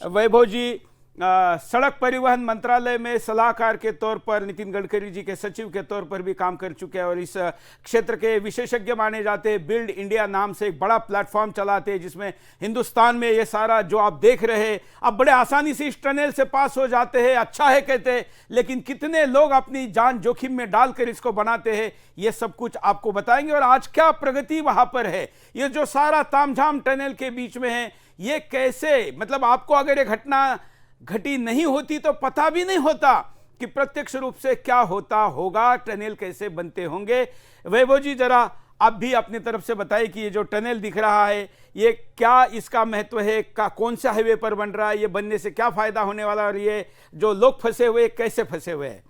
वैभव जी, सड़क परिवहन मंत्रालय में सलाहकार के तौर पर नितिन गडकरी जी के सचिव के तौर पर भी काम कर चुके हैं और इस क्षेत्र के विशेषज्ञ माने जाते हैं। बिल्ड इंडिया नाम से एक बड़ा प्लेटफॉर्म चलाते हैं जिसमें हिंदुस्तान में ये सारा जो आप देख रहे हैं अब बड़े आसानी से इस टनल से पास हो जाते हैं, अच्छा है कहते हैं, लेकिन कितने लोग अपनी जान जोखिम में डालकर इसको बनाते हैं ये सब कुछ आपको बताएंगे। और आज क्या प्रगति वहां पर है, ये जो सारा तामझाम टनल के बीच में है, ये कैसे, मतलब आपको अगर ये घटना घटी नहीं होती तो पता भी नहीं होता कि प्रत्यक्ष रूप से क्या होता होगा, टनल कैसे बनते होंगे। वैभव जी, जरा आप भी अपनी तरफ से बताइए कि ये जो टनल दिख रहा है ये क्या इसका महत्व है, कौन से हाईवे पर बन रहा है, ये बनने से क्या फायदा होने वाला है और ये जो लोग फंसे हुए कैसे फंसे हुए हैं।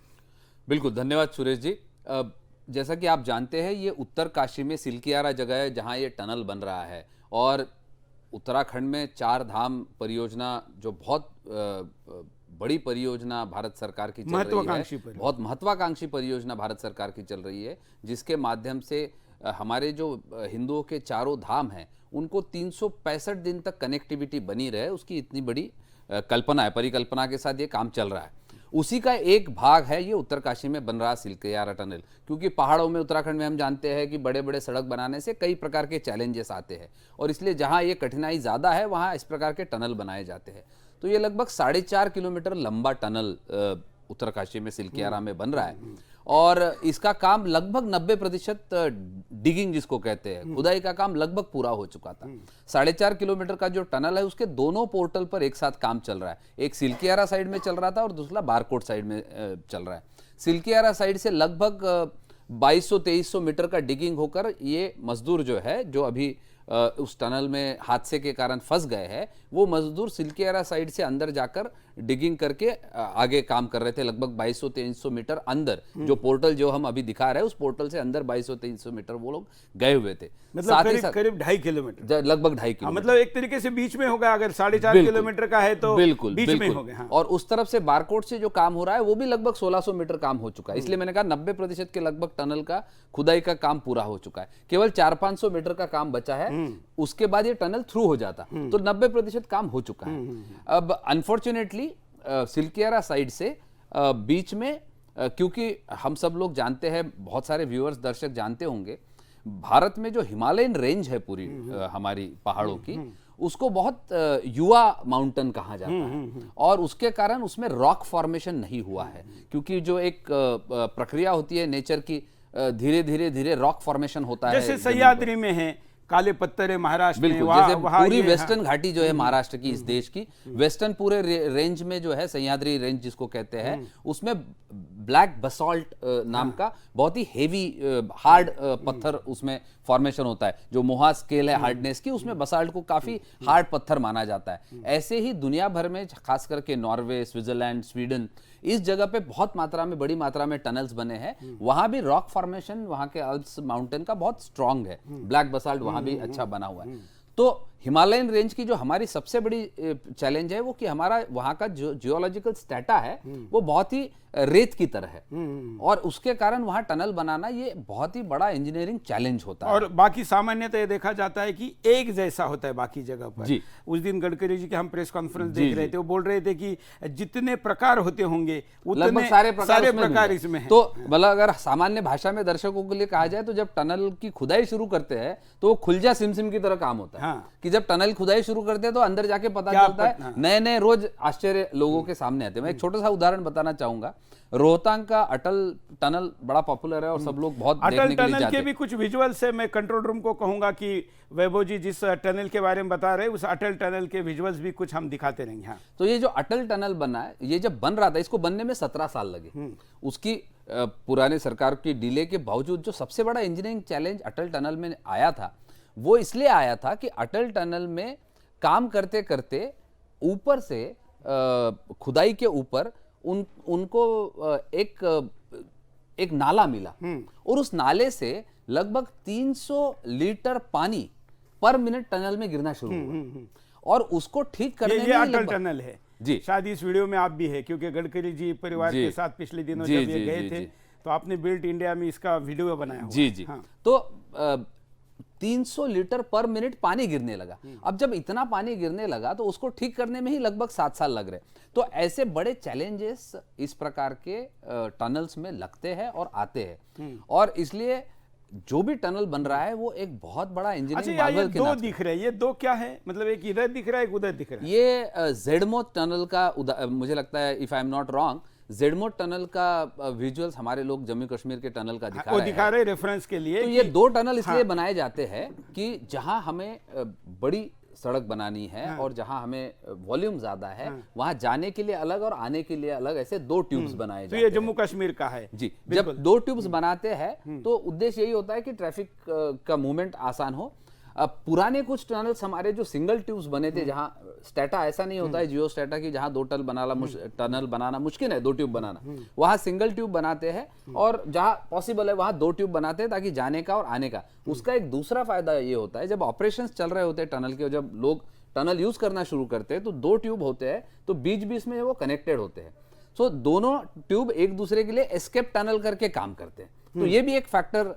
बिल्कुल, धन्यवाद सुरेश जी। जैसा कि आप जानते हैं ये उत्तर काशी में सिलकियारा जगह है जहां ये टनल बन रहा है और उत्तराखंड में चार धाम परियोजना जो बहुत बड़ी परियोजना भारत सरकार की चल रही है, बहुत महत्वाकांक्षी परियोजना भारत सरकार की चल रही है, जिसके माध्यम से हमारे जो हिंदुओं के चारों धाम हैं उनको 365 दिन तक कनेक्टिविटी बनी रहे, उसकी इतनी बड़ी कल्पना है, परिकल्पना के साथ ये काम चल रहा है। उसी का एक भाग है ये उत्तरकाशी में बन रहा सिलकियारा टनल, क्योंकि पहाड़ों में उत्तराखंड में हम जानते हैं कि बड़े बड़े सड़क बनाने से कई प्रकार के चैलेंजेस आते हैं और इसलिए जहां ये कठिनाई ज़्यादा है वहां इस प्रकार के टनल बनाए जाते हैं। तो ये लगभग 4.5 किलोमीटर लंबा टनल उत्तरकाशी में सिलकियारा में बन रहा है और इसका काम लगभग 90% डिगिंग जिसको कहते हैं, खुदाई का काम लगभग पूरा हो चुका था। 4.5 किलोमीटर का जो टनल है उसके दोनों पोर्टल पर एक साथ काम चल रहा है, एक सिलकियारा साइड में चल रहा था और दूसरा बारकोट साइड में चल रहा है। सिलकियारा साइड से लगभग 2200-2300 मीटर का डिगिंग होकर ये मजदूर जो है जो अभी उस टनल में हादसे के कारण फंस गए हैं, वो मजदूर सिलकियारा साइड से अंदर जाकर डिगिंग करके आगे काम कर रहे थे। लगभग 2200-2300 मीटर अंदर जो पोर्टल जो हम अभी दिखा रहे हैं उस पोर्टल से अंदर 2200-2300 मीटर वो लोग गए हुए थे। मतलब करीब 2.5 किलोमीटर, लगभग 2.5 किलोमीटर, मतलब एक तरीके से बीच में होगा, अगर 4.5 किलोमीटर का है तो बिल्कुल बीच में हो गया। और उस तरफ से बारकोट से जो काम हो रहा है वो भी लगभग 1600 मीटर काम हो चुका है। इसलिए मैंने कहा 90% के लगभग टनल का खुदाई का काम पूरा हो चुका है, केवल 400-500 मीटर का काम बचा है, उसके बाद ये टनल थ्रू हो जाता, तो 90% काम हो चुका है। अब अनफॉर्चुनेटली सिलकियारा साइड से बीच में, क्योंकि हम सब लोग जानते हैं, बहुत सारे व्यूअर्स दर्शक जानते होंगे, भारत में जो हिमालयन रेंज है पूरी हमारी पहाड़ों की, उसको बहुत युवा माउंटेन कहा जाता है और उसके कारण उसमें रॉक फॉर्मेशन नहीं हुआ है, क्योंकि जो एक प्रक्रिया होती है नेचर की, धीरे धीरे धीरे रॉक फॉर्मेशन होता है, जैसे सह्याद्री में है, काले पत्थर है महाराष्ट्र में, जैसे पूरी वेस्टर्न घाटी जो है महाराष्ट्र की, इस देश की वेस्टर्न पूरे रेंज में जो है सह्याद्री रेंज जिसको कहते हैं, उसमें ब्लैक बसॉल्ट नाम का बहुत ही हेवी हार्ड पत्थर उसमें फॉर्मेशन होता है। जो मोहा स्केल है हार्डनेस की, उसमें बसाल्ट को काफी हार्ड पत्थर माना जाता है। ऐसे ही दुनिया भर में खास करके नॉर्वे, स्विट्जरलैंड, स्वीडन, इस जगह पे बहुत मात्रा में, बड़ी मात्रा में टनल्स बने हैं। वहां भी रॉक फॉर्मेशन वहां के अल्प्स माउंटेन का बहुत स्ट्रांग है, ब्लैक बसाल्ट वहां भी अच्छा बना हुआ है। तो हिमालयन रेंज की जो हमारी सबसे बड़ी चैलेंज है वो कि हमारा वहां का जो जियोलॉजिकल स्टेटा है वो बहुत ही रेत की तरह है और उसके कारण वहां टनल बनाना ये बहुत ही बड़ा इंजीनियरिंग चैलेंज होता है। और बाकी सामान्यतः ये देखा जाता है कि एक जैसा होता है बाकी जगह पर। उस दिन गडकरी जी के हम प्रेस कॉन्फ्रेंस देख रहे थे, वो बोल रहे थे कि जितने प्रकार होते होंगे उतने सारे प्रकार इसमें हैं। तो मतलब अगर सामान्य भाषा में दर्शकों के लिए कहा जाए तो जब टनल की खुदाई शुरू करते हैं तो वो खुलजा सिमसिम की तरह काम होता है कि जब टनल खुदाई शुरू करते हैं तो अंदर जाके पता चलता है, नए नए रोज आश्चर्य लोगों के सामने आते हैं। मैं एक छोटा सा उदाहरण बताना चाहूंगा। रोहतांग का अटल टनल बड़ा पॉपुलर है और सब लोग बहुत देखने के लिए जाते हैं। अटल टनल के भी कुछ विजुअल्स है, मैं कंट्रोल रूम को कहूंगा कि वैभव जी जिस टनल के बारे में बता रहे हैं उस अटल टनल के विजुअल्स भी कुछ हम दिखाते रहेंगे। हाँ, तो ये जो अटल टनल बना है, ये जब बन रहा था इसको बनने में 17 साल लगे। उसकी पुराने सरकार की डिले के बावजूद जो सबसे बड़ा इंजीनियरिंग चैलेंज अटल टनल में आया था वो इसलिए आया था कि अटल टनल में काम करते करते ऊपर से खुदाई के ऊपर उनको एक नाला मिला और उस नाले से लगभग 300 लीटर पानी पर मिनट टनल में गिरना शुरू हुआ और उसको ठीक करने में अटल टनल है जी। शायद इस वीडियो में आप भी है क्योंकि गडकरी जी परिवार के साथ पिछले दिनों जब ये गए थे तो आपने बिल्ड इंडिया में इसका वीडियो बनाया हुआ। जी। हाँ। तो 300 लीटर पर मिनट पानी गिरने लगा। अब जब इतना पानी गिरने लगा तो उसको ठीक करने में ही लगभग 7 साल लग रहे। तो ऐसे बड़े चैलेंजेस इस प्रकार के टनल्स में लगते हैं और आते हैं, और इसलिए जो भी टनल बन रहा है वो एक बहुत बड़ा अच्छा, इंजीनियरिंग ये मार्वल के दो नाम से। दिख रहे हैं, ये दो क्या है? मतलब एक इधर दिख रहा है, एक उधर दिख रहा है। ये जेडमो टनल का मुझे लगता है, if I am not wrong, Z-Morh tunnel का विजुअल्स हमारे लोग जम्मू कश्मीर के टनल का दिखा वो रहे दिखा हैं। रहे रेफरेंस के लिए तो कि ये 2 टनल इसलिए बनाए जाते हैं कि जहां हमें बड़ी सड़क बनानी है और जहां हमें वॉल्यूम ज्यादा है, वहां जाने के लिए अलग और आने के लिए अलग, ऐसे 2 ट्यूब्स बनाए तो जाते ये हैं। जम्मू कश्मीर का है जी, जब 2 ट्यूब्स बनाते हैं तो उद्देश्य यही होता है कि ट्रैफिक का मूवमेंट आसान हो। अब पुराने कुछ टनल्स हमारे जो सिंगल ट्यूब्स बने थे, जहां स्टेटा ऐसा नहीं होता है जियो स्टेटा की, जहां 2 टनल बनाना मुश्किल है, 2 ट्यूब बनाना, वहां सिंगल ट्यूब बनाते हैं, और जहां पॉसिबल है वहां 2 ट्यूब बनाते हैं ताकि जाने का और आने का। उसका एक दूसरा फायदा ये होता है, जब ऑपरेशंस चल रहे होते हैं टनल के, जब लोग टनल यूज करना शुरू करते हैं तो 2 ट्यूब होते हैं, तो बीच बीच में वो कनेक्टेड होते हैं। सो दोनों ट्यूब एक दूसरे के लिए एस्केप टनल करके काम करते हैं। तो ये भी एक फैक्टर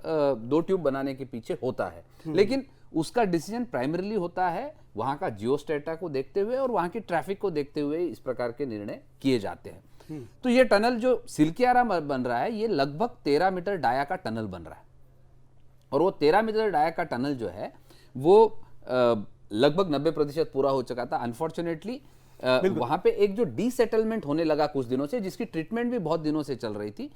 2 ट्यूब बनाने के पीछे होता है, लेकिन उसका डिसीजन प्राइमरीली होता है वहां का जियोस्टेटा को देखते हुए और वहां की ट्रैफिक को देखते हुए इस प्रकार के निर्णय किए जाते हैं। तो ये टनल जो सिल्कियारा बन रहा है, ये लगभग 13 मीटर डाया का टनल बन रहा है, और वो 13 मीटर डाया का टनल जो है वो लगभग 90% पूरा हो चुका था। अनफॉर्चुनेटली वहां पे एक जो डीसेटलमेंट होने लगा कुछ दिनों से, जिसकी ट्रीटमेंट भी बहुत दिनों से चल रही थी,